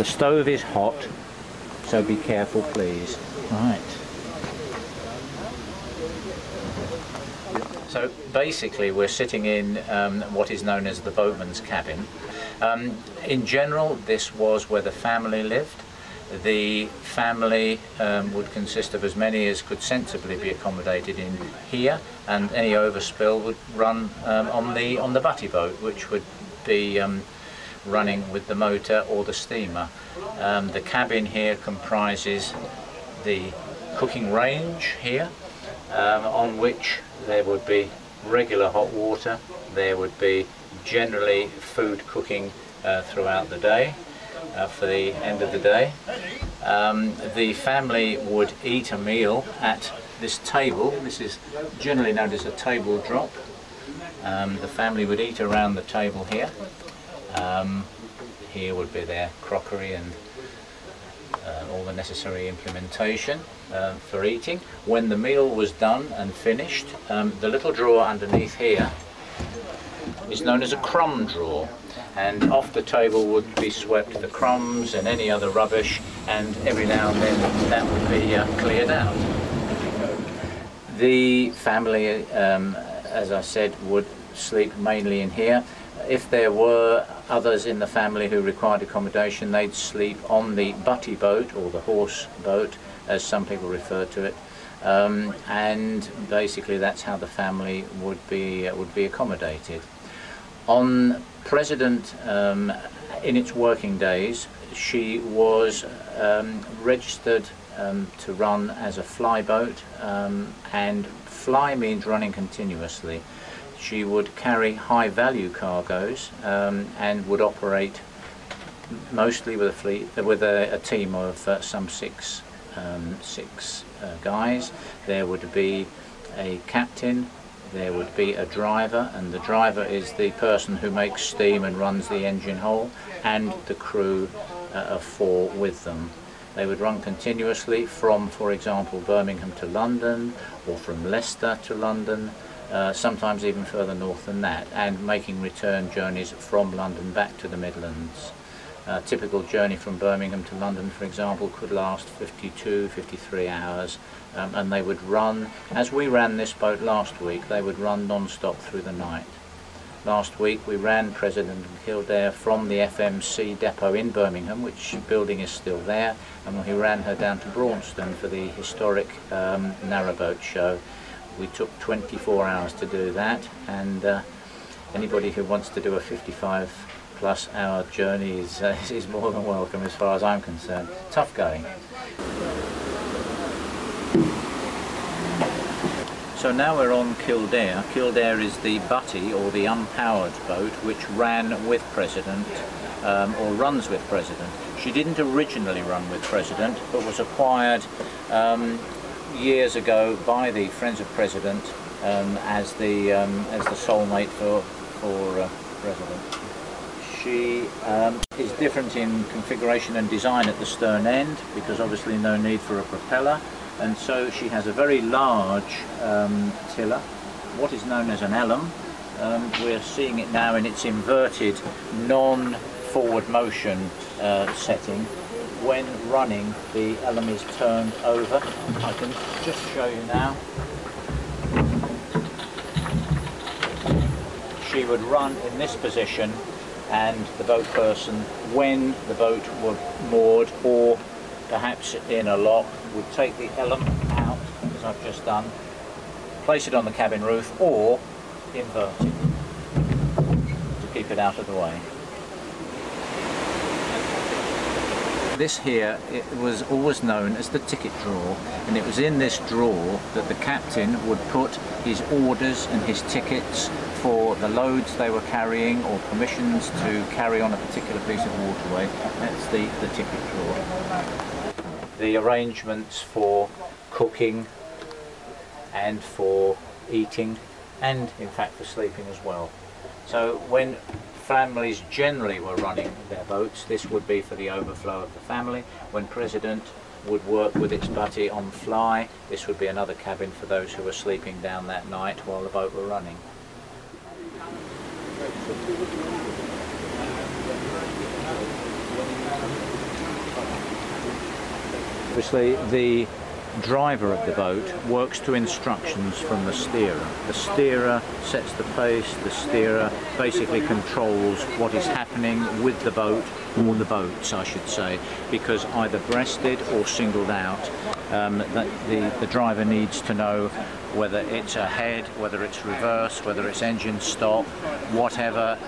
stove is hot, so be careful please. Right. So basically we're sitting in what is known as the boatman's cabin. In general, this was where the family lived. The family would consist of as many as could sensibly be accommodated in here, and any overspill would run on the butty boat, which would be running with the motor or the steamer. The cabin here comprises the cooking range here, on which there would be regular hot water. There would be generally food cooking throughout the day. For the end of the day, the family would eat a meal at this table. This is generally known as a table drop. The family would eat around the table here. Here would be their crockery and all the necessary implementation for eating. When the meal was done and finished, the little drawer underneath here is known as a crumb drawer, and off the table would be swept the crumbs and any other rubbish, and every now and then that would be cleared out. The family, as I said, would sleep mainly in here. If there were others in the family who required accommodation, they'd sleep on the butty boat, or the horse boat as some people refer to it, and basically that's how the family would be accommodated. On President, in its working days, she was registered to run as a fly boat, and fly means running continuously. She would carry high value cargoes and would operate mostly with a fleet, with a team of some six guys. There would be a captain, there would be a driver, and the driver is the person who makes steam and runs the engine hole, and the crew of 4 with them. They would run continuously from, for example, Birmingham to London, or from Leicester to London, sometimes even further north than that, and making return journeys from London back to the Midlands. A typical journey from Birmingham to London, for example, could last 52, 53 hours, and they would run, as we ran this boat last week, they would run non-stop through the night. Last week we ran President and Kildare from the FMC depot in Birmingham, which building is still there, and we ran her down to Braunston for the historic narrowboat show. We took 24 hours to do that, and anybody who wants to do a 55+ hour journey is more than welcome as far as I'm concerned. Tough going. So now we're on Kildare. Kildare is the butty, or the unpowered boat, which ran with President, or runs with President. She didn't originally run with President, but was acquired years ago by the Friends of President as the soulmate for President. She is different in configuration and design at the stern end, because obviously no need for a propeller, and so she has a very large tiller, what is known as an ellum. We're seeing it now in its inverted non-forward motion setting. When running, the ellum is turned over. I can just show you now. She would run in this position, and the boat person, when the boat were moored or perhaps in a lock, would take the ellum out, as I've just done, place it on the cabin roof, or invert it to keep it out of the way. This here, it was always known as the ticket drawer, and it was in this drawer that the captain would put his orders and his tickets for the loads they were carrying, or permissions to carry on a particular piece of waterway. That's the ticket drawer. The arrangements for cooking and for eating, and in fact for sleeping as well. So when families generally were running their boats, this would be for the overflow of the family. When President would work with its butty on fly, this would be another cabin for those who were sleeping down that night while the boat were running. obviously the driver of the boat works to instructions from the steerer. The steerer sets the pace, the steerer basically controls what is happening with the boat, or the boats I should say, because either breasted or singled out, the driver needs to know whether it's ahead, whether it's reverse, whether it's engine stop, whatever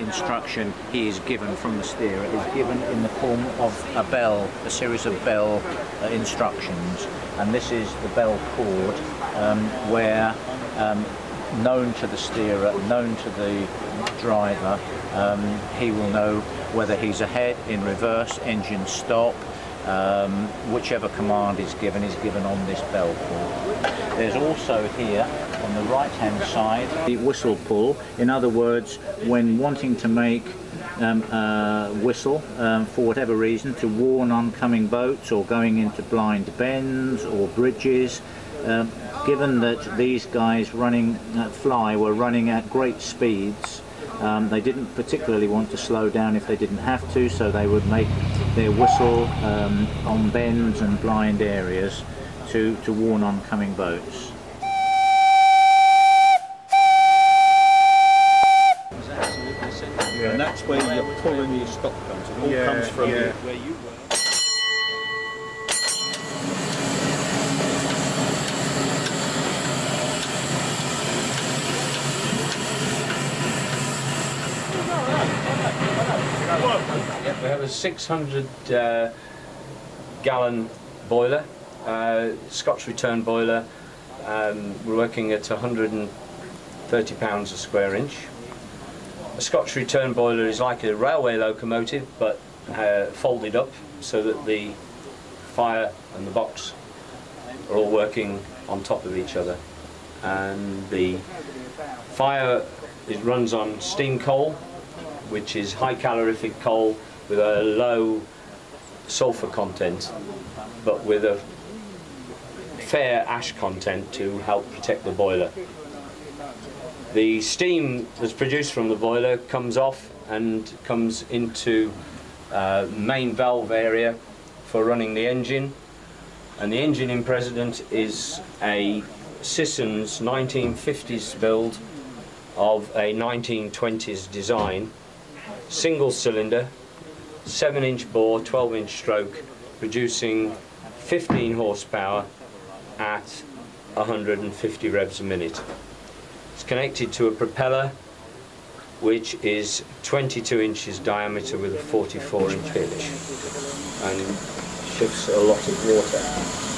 instruction he is given from the steerer is given in the form of a bell, a series of bell instructions, and this is the bell cord where known to the steerer, known to the driver, he will know whether he's ahead, in reverse, engine stop, whichever command is given on this bell cord. There's also here on the right hand side the whistle pull. In other words, when wanting to make a whistle for whatever reason to warn oncoming boats or going into blind bends or bridges, given that these guys running Fly were running at great speeds, they didn't particularly want to slow down if they didn't have to, so they would make their whistle on bends and blind areas to warn oncoming boats. Yeah. And that's where your pull and your stop comes. It all comes from where you were. We have a 600 gallon boiler, Scotch return boiler. We're working at 130 pounds a square inch. A Scotch return boiler is like a railway locomotive, but folded up so that the fire and the box are all working on top of each other. And the fire, it runs on steam coal, which is high calorific coal with a low sulfur content, but with a fair ash content to help protect the boiler. The steam that's produced from the boiler comes off and comes into main valve area for running the engine, and the engine in precedent is a Sisson's 1950s build of a 1920s design, single cylinder, 7-inch bore, 12-inch stroke, producing 15 horsepower at 150 revs a minute. It's connected to a propeller which is 22 inches diameter with a 44-inch pitch and shifts a lot of water.